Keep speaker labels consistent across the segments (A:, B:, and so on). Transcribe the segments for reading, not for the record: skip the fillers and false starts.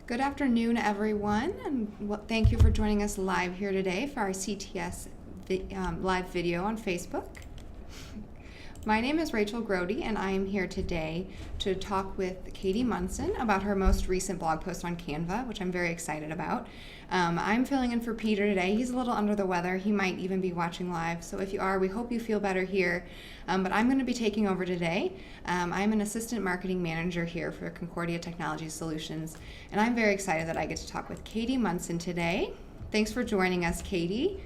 A: Good afternoon, everyone, and thank you for joining us live here today for our CTS live video on Facebook. My name is Rachel Grody, and I am here today to talk with Katie Munson about her most recent blog post on Canva, which I'm very excited about. I'm filling in for Peter today. He's a little under the weather. He might even be watching live, so if you are, we hope you feel better here. But I'm going to be taking over today. I'm an assistant marketing manager here for Concordia Technology Solutions, and I'm very excited that I get to talk with Katie Munson today. Thanks for joining us, Katie.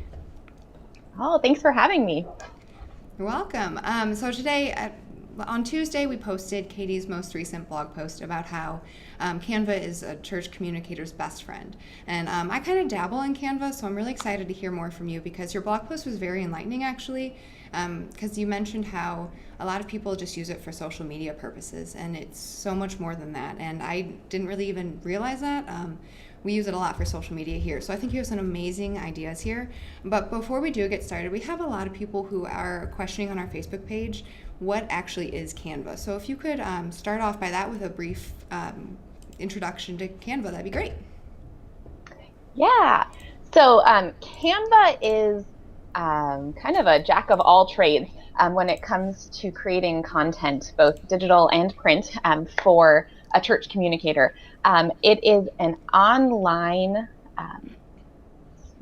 B: Oh, thanks for having me.
A: You're welcome. So today, on Tuesday, we posted Katie's most recent blog post about how Canva is a church communicator's best friend. And I kind of dabble in Canva, so I'm really excited to hear more from you because your blog post was very enlightening, actually, because you mentioned how a lot of people just use it for social media purposes, and it's so much more than that. And I didn't really even realize that. We use it a lot for social media here. So I think you have some amazing ideas here. But before we do get started, we have a lot of people who are questioning on our Facebook page what actually is Canva. So if you could start off by that with a brief introduction to Canva, that'd be great.
B: Yeah. So Canva is kind of a jack of all trades when it comes to creating content, both digital and print, for a church communicator. It is an online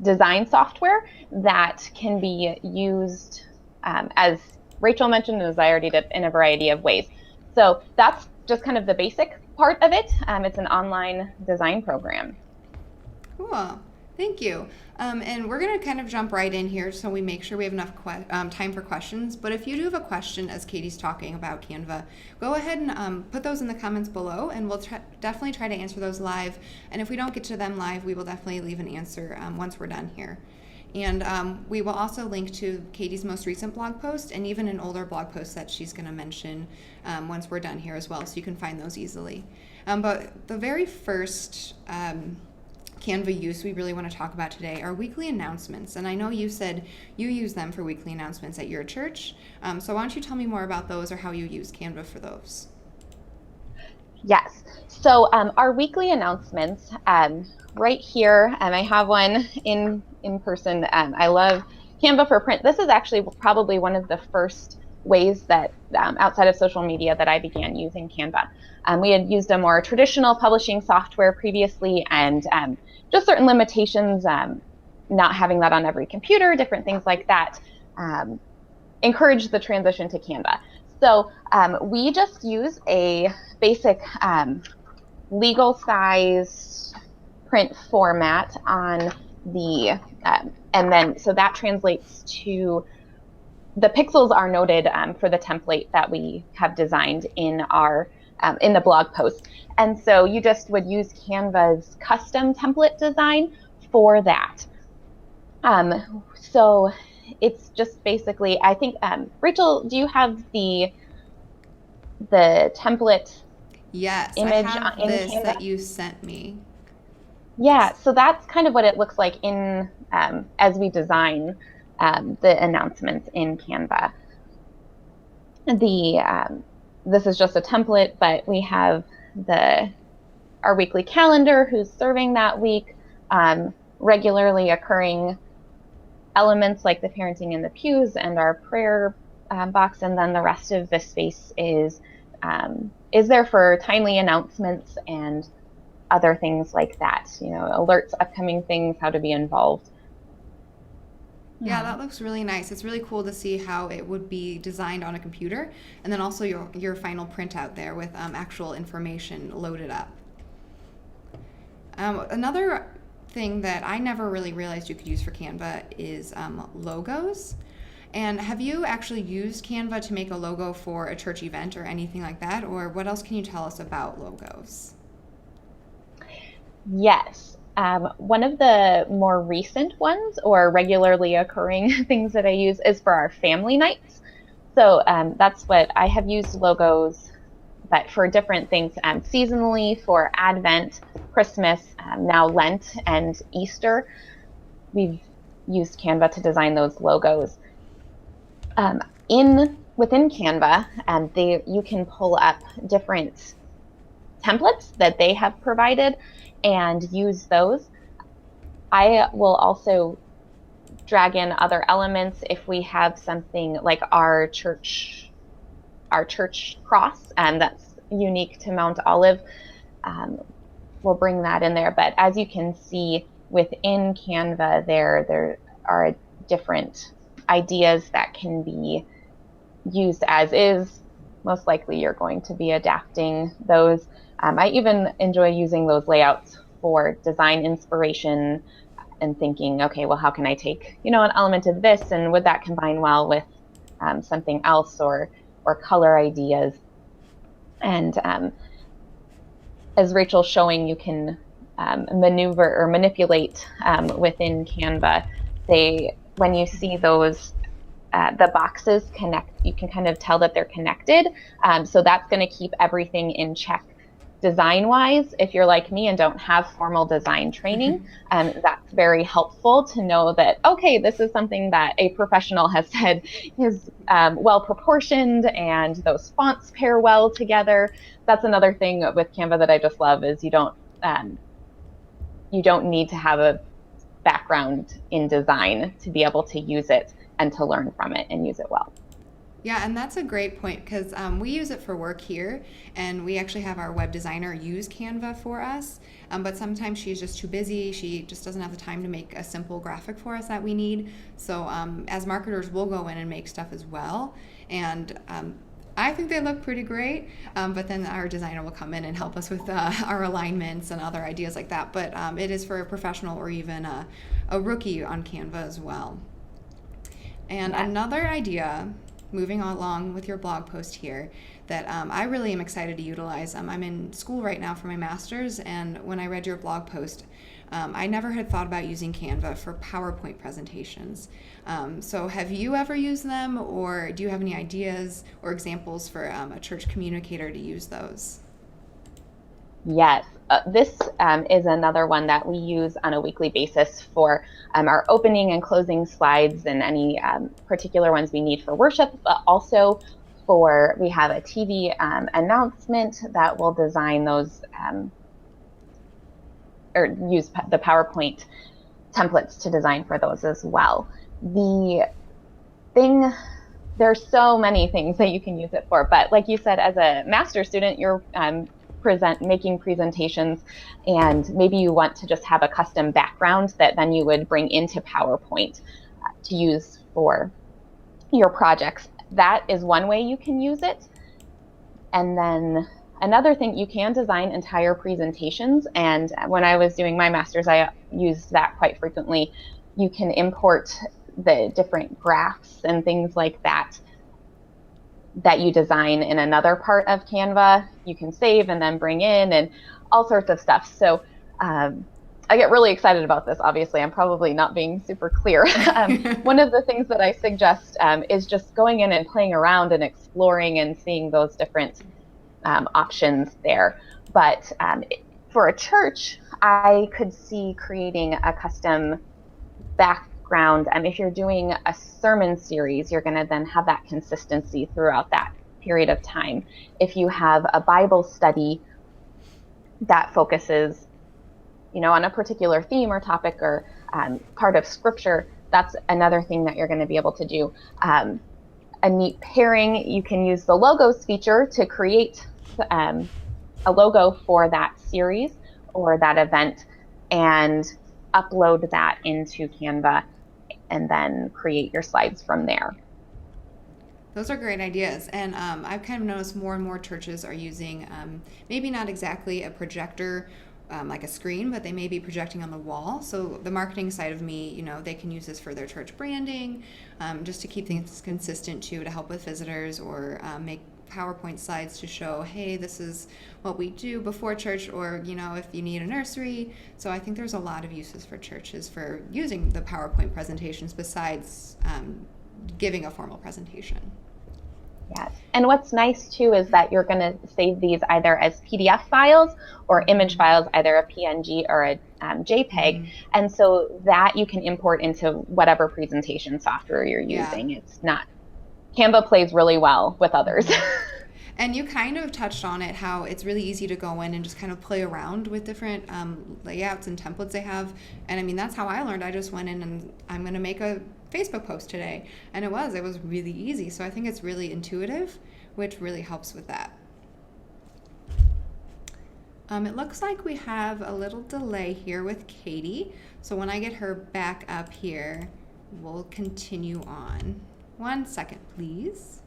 B: design software that can be used, as Rachel mentioned, and as I already did, in a variety of ways. So that's just kind of the basic part of it. It's an online design program.
A: Cool. Thank you. And we're going to kind of jump right in here so we make sure we have enough time for questions. But if you do have a question as Katie's talking about Canva, go ahead and put those in the comments below, and we'll definitely try to answer those live. And if we don't get to them live, we will definitely leave an answer once we're done here. And we will also link to Katie's most recent blog post and even an older blog post that she's going to mention once we're done here as well, so you can find those easily. But the very first Canva use we really want to talk about today are weekly announcements. And I know you said you use them for weekly announcements at your church. So why don't you tell me more about those or how you use Canva for those?
B: Yes. So our weekly announcements, right here, I have one in person. I love Canva for print. This is actually probably one of the first ways that outside of social media that I began using Canva. We had used a more traditional publishing software previously, and just certain limitations, not having that on every computer, different things like that, encouraged the transition to Canva. So we just use a basic legal size print format on the, and then so that translates to, the pixels are noted for the template that we have designed in our in the blog post. And so you just would use Canva's custom template design for that. So it's just basically, I think, Rachel, do you have the template
A: Yes,
B: image
A: I have
B: in
A: this
B: Canva?
A: that you sent me.
B: Yeah, so that's kind of what it looks like in as we design the announcements in Canva. This is just a template, but we have our weekly calendar, who's serving that week, regularly occurring elements like the parenting in the pews and our prayer box, and then the rest of the space is there for timely announcements and other things like that, alerts, upcoming things, how to be involved.
A: Yeah, that looks really nice. It's really cool to see how it would be designed on a computer, and then also your final printout there with actual information loaded up. Another thing that I never really realized you could use for Canva is logos. And have you actually used Canva to make a logo for a church event or anything like that? Or what else can you tell us about logos?
B: Yes. One of the more recent ones or regularly occurring things that I use is for our family nights. So that's what I have used logos, but for different things, seasonally for Advent, Christmas, now Lent and Easter. We've used Canva to design those logos. Within Canva, you can pull up different templates that they have provided and use those. I will also drag in other elements if we have something like our church cross, and that's unique to Mount Olive. We'll bring that in there. But as you can see within Canva, there are different ideas that can be used as is. Most likely you're going to be adapting those. I even enjoy using those layouts for design inspiration and thinking, okay, well, how can I take, an element of this, and would that combine well with something else, or color ideas. And as Rachel's showing, you can maneuver or manipulate within Canva. When you see those, the boxes connect, you can kind of tell that they're connected. So that's going to keep everything in check design-wise. If you're like me and don't have formal design training, that's very helpful to know that, okay, this is something that a professional has said is well-proportioned, and those fonts pair well together. That's another thing with Canva that I just love, is you don't need to have a background in design to be able to use it and to learn from it and use it well.
A: Yeah, and that's a great point, because we use it for work here, and we actually have our web designer use Canva for us. But sometimes she's just too busy. She just doesn't have the time to make a simple graphic for us that we need. So as marketers, we'll go in and make stuff as well. And I think they look pretty great, but then our designer will come in and help us with our alignments and other ideas like that. But it is for a professional or even a rookie on Canva as well. And another idea, moving along with your blog post here, that I really am excited to utilize. I'm in school right now for my master's, and when I read your blog post, I never had thought about using Canva for PowerPoint presentations. So have you ever used them, or do you have any ideas or examples for a church communicator to use those?
B: Yes, this is another one that we use on a weekly basis for our opening and closing slides, and any particular ones we need for worship, but also we have a TV announcement that will design those or use the PowerPoint templates to design for those as well. There's so many things that you can use it for, but like you said, as a master's student, you're making presentations, and maybe you want to just have a custom background that then you would bring into PowerPoint to use for your projects. That is one way you can use it. And then another thing, you can design entire presentations, and when I was doing my master's, I used that quite frequently. You can import the different graphs and things like that you design in another part of Canva. You can save and then bring in, and all sorts of stuff. So I get really excited about this. Obviously, I'm probably not being super clear. One of the things that I suggest is just going in and playing around and exploring and seeing those different options there. But for a church, I could see creating a custom background. If you're doing a sermon series, you're going to then have that consistency throughout that period of time. If you have a Bible study that focuses, on a particular theme or topic, or part of scripture, that's another thing that you're going to be able to do. A neat pairing, you can use the logos feature to create a logo for that series or that event, and upload that into Canva, and then create your slides from there.
A: Those are great ideas, and I've kind of noticed more and more churches are using maybe not exactly a projector like a screen, but they may be projecting on the wall. So the marketing side of me, they can use this for their church branding, just to keep things consistent too, to help with visitors, or make PowerPoint slides to show, hey, this is what we do before church, or if you need a nursery. So I think there's a lot of uses for churches for using the PowerPoint presentations besides giving a formal presentation.
B: Yes. And what's nice too is that you're going to save these either as PDF files or image files, either a PNG or a JPEG. And so that you can import into whatever presentation software you're using. It's not, Canva plays really well with others.
A: And you kind of touched on it, how it's really easy to go in and just kind of play around with different layouts and templates they have. And I mean, that's how I learned. I just went in and I'm going to make a Facebook post today. And it was really easy. So I think it's really intuitive, which really helps with that. It looks like we have a little delay here with Katie. So when I get her back up here, we'll continue on. 1 second, please.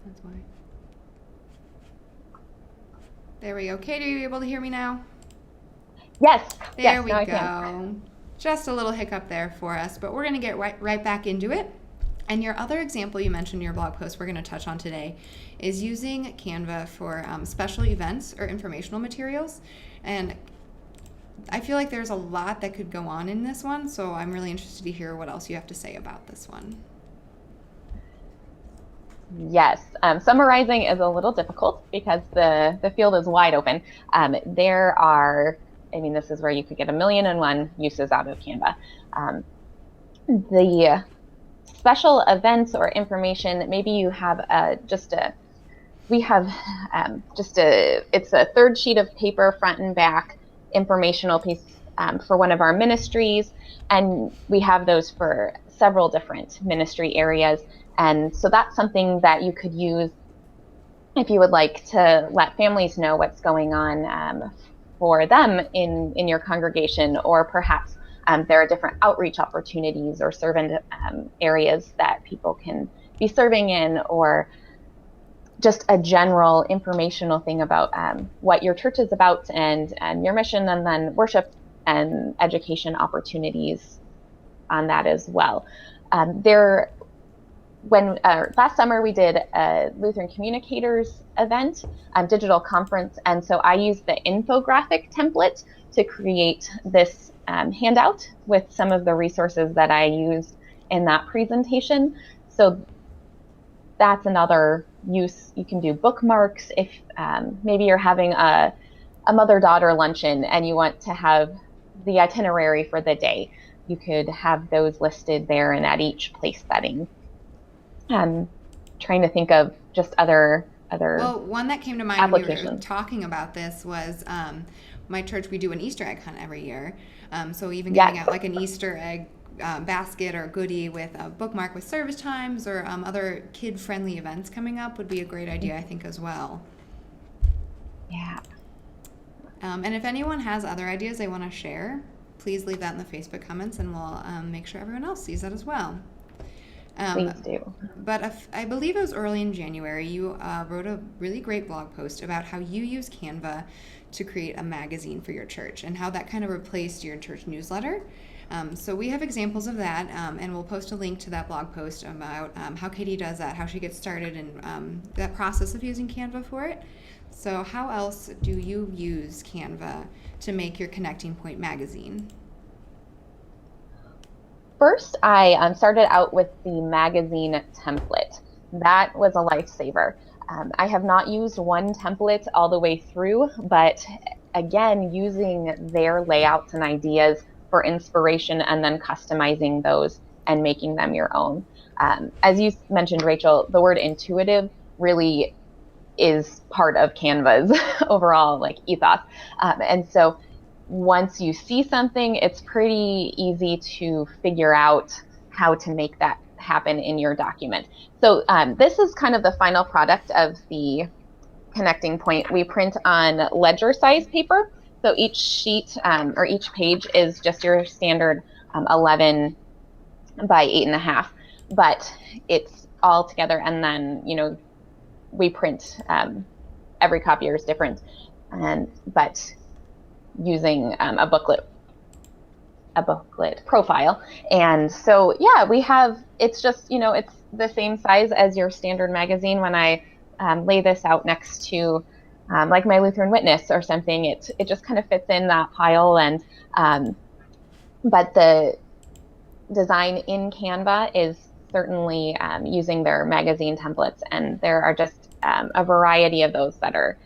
A: That's why. There we go. Katie, are you able to hear me now?
B: Yes.
A: There
B: yes,
A: we
B: now I
A: go.
B: can.
A: Just a little hiccup there for us, but we're going to get right back into it. And your other example you mentioned in your blog post we're going to touch on today is using Canva for special events or informational materials. And I feel like there's a lot that could go on in this one, so I'm really interested to hear what else you have to say about this one.
B: Yes, summarizing is a little difficult because the field is wide open. There are, I mean, this is where you could get 1,000,001 uses out of Canva. The special events or information, maybe you have it's a third sheet of paper, front and back, informational piece for one of our ministries. And we have those for several different ministry areas. And so that's something that you could use if you would like to let families know what's going on for them in your congregation, or perhaps there are different outreach opportunities or servant areas that people can be serving in, or just a general informational thing about what your church is about and your mission, and then worship and education opportunities on that as well. Last summer we did a Lutheran Communicators event, digital conference, and so I used the infographic template to create this handout with some of the resources that I used in that presentation. So that's another use. You can do bookmarks if maybe you're having a mother-daughter luncheon and you want to have the itinerary for the day. You could have those listed there and at each place setting. Trying to think of just other
A: Well, one that came to mind when you were
B: applications.
A: talking about this was my church. We do an Easter egg hunt every year. So even
B: Yes.
A: giving out like an Easter egg basket or goodie with a bookmark with service times or other kid-friendly events coming up would be a great idea, I think, as well.
B: Yeah.
A: And if anyone has other ideas they want to share, please leave that in the Facebook comments, and we'll make sure everyone else sees that as well.
B: Please do.
A: But I believe it was early in January, you wrote a really great blog post about how you use Canva to create a magazine for your church and how that kind of replaced your church newsletter. So we have examples of that, and we'll post a link to that blog post about how Katie does that, how she gets started, and that process of using Canva for it. So how else do you use Canva to make your Connecting Point magazine?
B: First, I started out with the magazine template. That was a lifesaver. I have not used one template all the way through, but again, using their layouts and ideas for inspiration and then customizing those and making them your own. As you mentioned, Rachel, the word intuitive really is part of Canva's overall like ethos. And so once you see something, it's pretty easy to figure out how to make that happen in your document. So this is kind of the final product of the connecting point. We print on ledger size paper. So each sheet or each page is just your standard 11 by 8.5, but it's all together. And then, we print, every copier is different, but using a booklet profile. And so, yeah, we have, it's just, it's the same size as your standard magazine. When I lay this out next to like my Lutheran Witness or something, it just kind of fits in that pile. And but the design in Canva is certainly using their magazine templates, and there are just a variety of those that are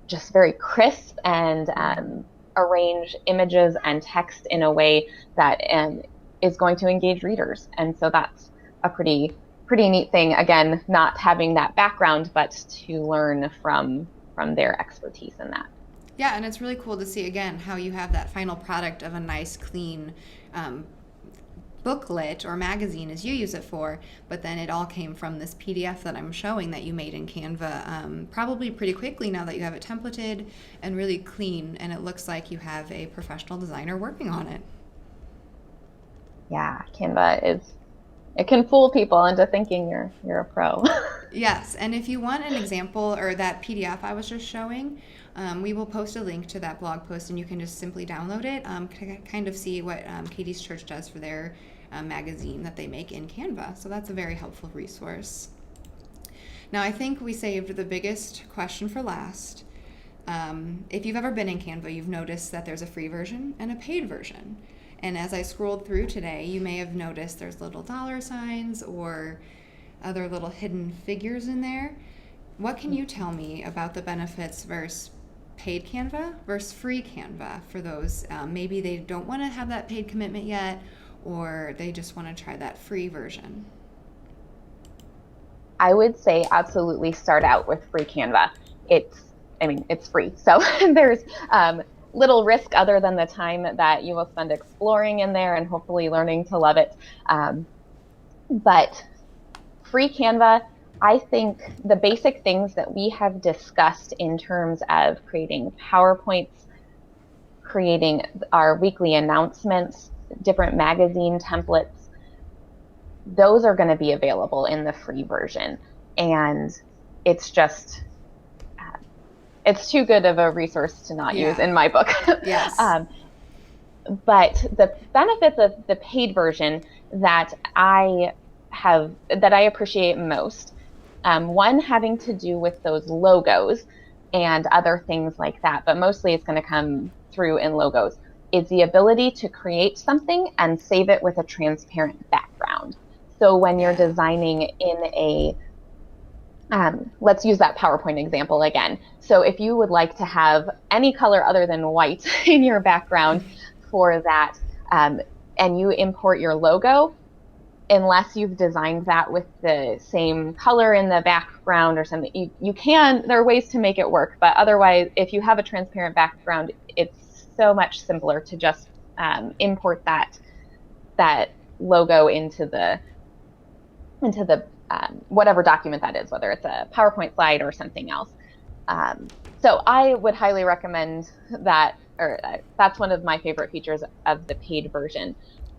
B: just very crisp and arrange images and text in a way that is going to engage readers. And so that's a pretty neat thing. Again, not having that background, but to learn from their expertise in that.
A: Yeah, and it's really cool to see, again, how you have that final product of a nice, clean booklet or magazine as you use it for, but then it all came from this PDF that I'm showing that you made in Canva probably pretty quickly now that you have it templated and really clean, and it looks like you have a professional designer working on it.
B: Yeah, Canva it can fool people into thinking you're a pro.
A: Yes, and if you want an example or that PDF I was just showing, we will post a link to that blog post, and you can just simply download it to kind of see what Katie's Church does for their magazine that they make in Canva. So that's a very helpful resource. Now, I think we saved the biggest question for last. If you've ever been in Canva, you've noticed that there's a free version and a paid version. And as I scrolled through today, you may have noticed there's little dollar signs or other little hidden figures in there. What can you tell me about the benefits versus paid Canva versus free Canva for those? Maybe they don't want to have that paid commitment yet, or they just want to try that free version.
B: I would say absolutely start out with free Canva. It's free. So there's little risk other than the time that you will spend exploring in there and hopefully learning to love it. But free Canva, I think the basic things that we have discussed in terms of creating PowerPoints, creating our weekly announcements, different magazine templates, those are going to be available in the free version. And it's just, it's too good of a resource to not use in my book.
A: Yes.
B: But the benefits of the paid version that I appreciate most, one having to do with those logos and other things like that, but mostly it's going to come through in logos, is the ability to create something and save it with a transparent background. So when you're designing in let's use that PowerPoint example again. So if you would like to have any color other than white in your background for that, and you import your logo, unless you've designed that with the same color in the background or something, there are ways to make it work. But otherwise, if you have a transparent background, it's so much simpler to just import that logo into the whatever document that is, whether it's a PowerPoint slide or something else. So I would highly recommend that, or that's one of my favorite features of the paid version.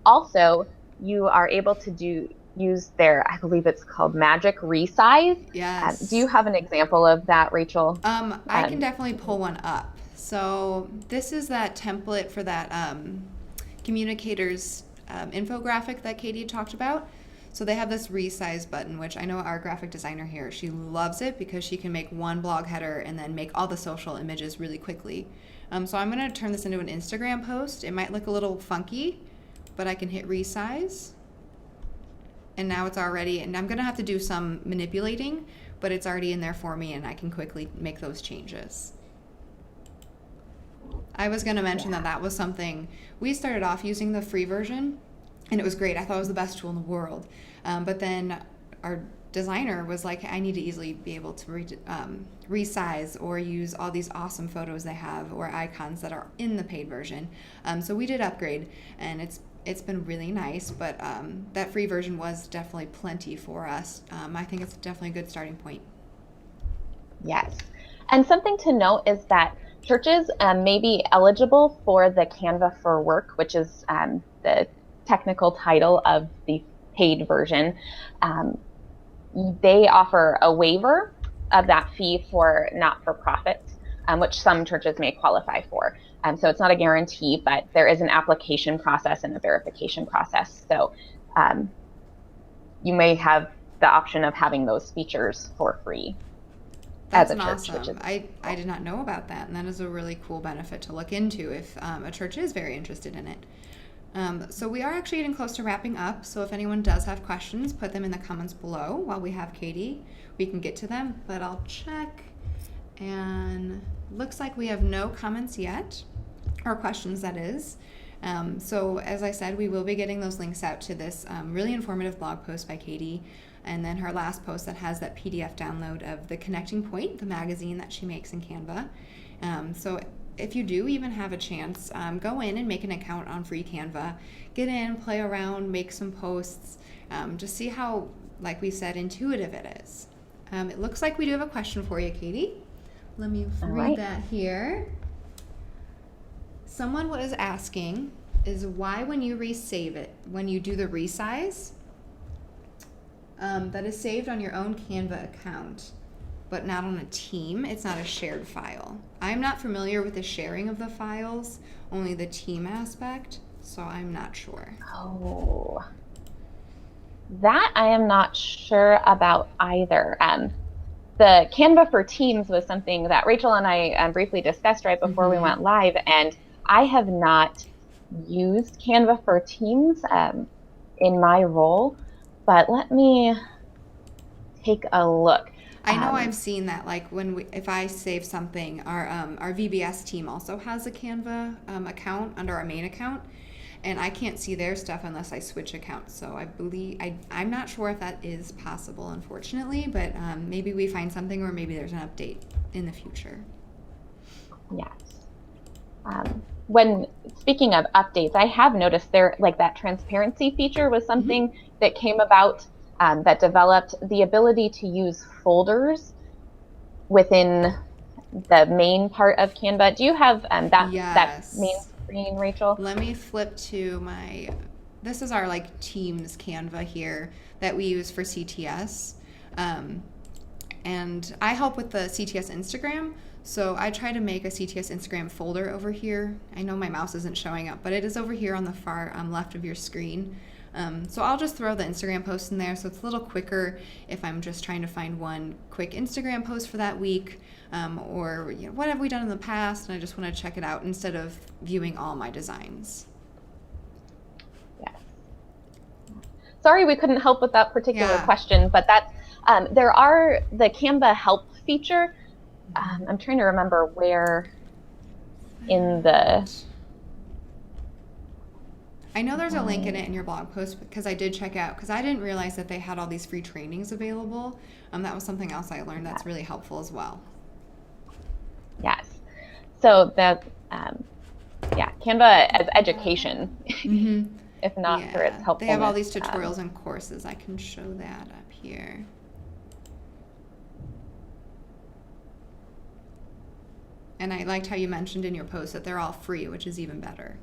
B: Also, you are able to use their, I believe it's called Magic Resize.
A: Yes.
B: Do you have an example of that, Rachel?
A: I can definitely pull one up. So this is that template for that Communicator's infographic that Katie talked about. So they have this resize button, which I know our graphic designer here, she loves it because she can make one blog header and then make all the social images really quickly. So I'm going to turn this into an Instagram post. It might look a little funky, but I can hit resize. And now it's already, and I'm going to have to do some manipulating but it's already in there for me and I can quickly make those changes. I was going to mention that was something we started off using the free version, and it was great. I thought it was the best tool in the world. But then our designer was like, I need to easily be able to resize or use all these awesome photos they have or icons that are in the paid version. So we did upgrade, and it's been really nice, but that free version was definitely plenty for us. I think it's definitely a good starting point.
B: Yes. And something to note is that churches may be eligible for the Canva for Work, which is the technical title of the paid version. They offer a waiver of that fee for not-for-profits, which some churches may qualify for. So it's not a guarantee, but there is an application process and a verification process. So you may have the option of having those features for free.
A: That's awesome. I did not know about that, and that is a really cool benefit to look into if a church is very interested in it. So we are actually getting close to wrapping up, so if anyone does have questions, put them in the comments below while we have Katie. We can get to them, but I'll check, and looks like we have no comments yet, or questions that is. So as I said, we will be getting those links out to this really informative blog post by Katie, and then her last post that has that PDF download of the Connecting Point, the magazine that she makes in Canva. So if you do even have a chance, go in and make an account on free Canva. Get in, play around, make some posts. Just see how, like we said, intuitive it is. It looks like we do have a question for you, Katie. Let me read that here. Someone was asking is why when you resave it, when you do the resize, that is saved on your own Canva account, but not on a team. It's not a shared file. I'm not familiar with the sharing of the files, only the team aspect, so I'm not sure.
B: Oh, that I am not sure about either. The Canva for Teams was something that Rachel and I briefly discussed right before we went live, and I have not used Canva for Teams in my role, but let me take a look.
A: I know I've seen that, like if I save something, our VBS team also has a Canva account under our main account, and I can't see their stuff unless I switch accounts. So I believe I'm not sure if that is possible, unfortunately, but maybe we find something, or maybe there's an update in the future.
B: Yes. When speaking of updates, I have noticed there, like that transparency feature was something that came about that developed the ability to use folders within the main part of Canva. Do you have that main screen, Rachel?
A: Let me flip to this is our like Teams Canva here that we use for CTS. And I help with the CTS Instagram. So I try to make a CTS Instagram folder over here. I know my mouse isn't showing up, but it is over here on the far left of your screen. So I'll just throw the Instagram post in there, so it's a little quicker if I'm just trying to find one quick Instagram post for that week, or what have we done in the past, and I just want to check it out instead of viewing all my designs.
B: Yes. Sorry we couldn't help with that particular question, but that's there are the Canva help feature. I'm trying to remember where in the...
A: I know there's a link in it in your blog post because I did check out, because I didn't realize that they had all these free trainings available. That was something else I learned that's really helpful as well.
B: Yes. So that, Canva as education, if not for its helpfulness.
A: They have all these tutorials and courses. I can show that up here. And I liked how you mentioned in your post that they're all free, which is even better.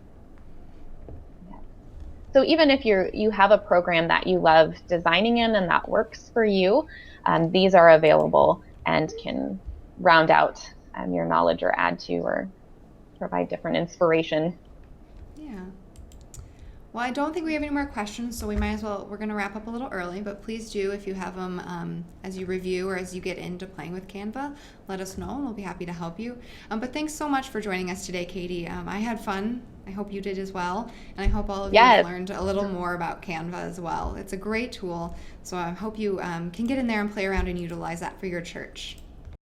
B: So even if you have a program that you love designing in and that works for you, these are available and can round out your knowledge or add to or provide different inspiration.
A: Yeah. Well, I don't think we have any more questions, so we might as well, we're going to wrap up a little early, but please do, if you have them as you review or as you get into playing with Canva, let us know and we'll be happy to help you. But thanks so much for joining us today, Katie. I had fun I hope you did as well. And I hope all of you
B: Yes.
A: have learned a little more about Canva as well. It's a great tool. So I hope you can get in there and play around and utilize that for your church.